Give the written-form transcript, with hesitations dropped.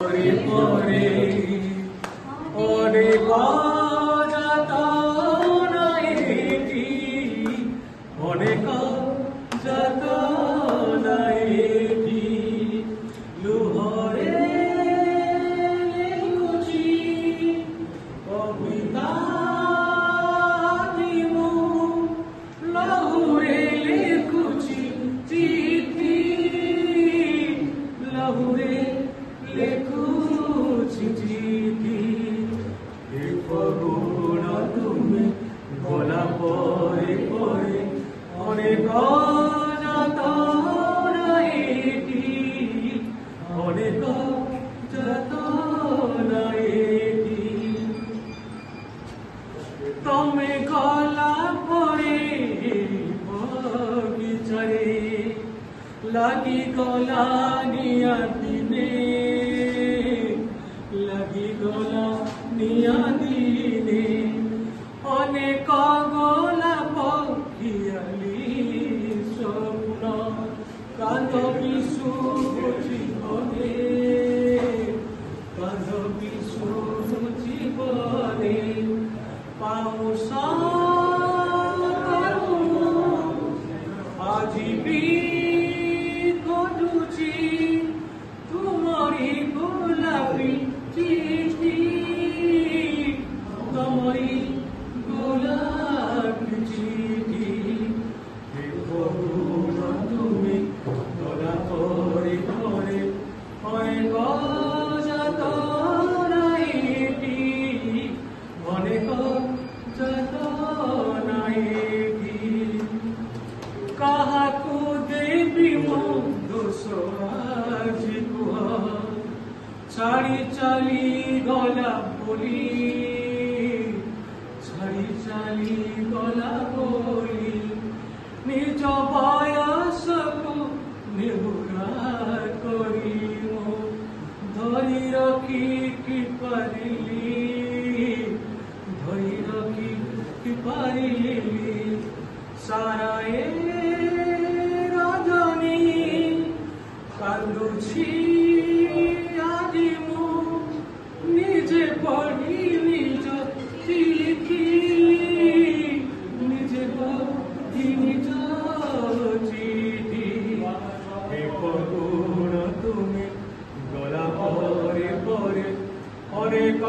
পরে অনেক যাতনায়টি অনেক যাতনায়টি লুহরে লেখুছি কবিতা দিমু লহুরে লেখুছি চিঠি লহুরে লেখুছি চিঠি হে ফগুণ তুমি গলা পরে পরে অনেক যাতনায়টি অনেক যাতনায়টি তমে গলা পরে বগিচারে লাগি গলা নিয়া দিনে লাগি গলা নিয়া দিনে অনেক গলা পক্ষিয়ালি স্বপ্ন কাঁদবি জীবনে কাঁদবি জীবনে পাউস আজিবি ঘটুছি তোমারি গোলাপি চিঠি তোমারি গোলাপি চিঠি হে ফগুণ তুমি গলা পরে পরে অনেক যাতনায়টি অনেক যাতনায়টি কাহাকু দেবি মো দোষ আজি কুহ ছাড়ি চালি গলা বলি ছাড়ি চালি গলা বলি নিজ বয়সকু নিহুরা করি ধরি রখি কি পারিলি ধরি রখি কি পারিলি সারা এ রজনী কান্দুছি আজি মু নিজে পড়ি নিজ চিঠি নিজে পড়ি নিজ চিঠি হে ফগুণ তুমি গলা পরে পরে অনেক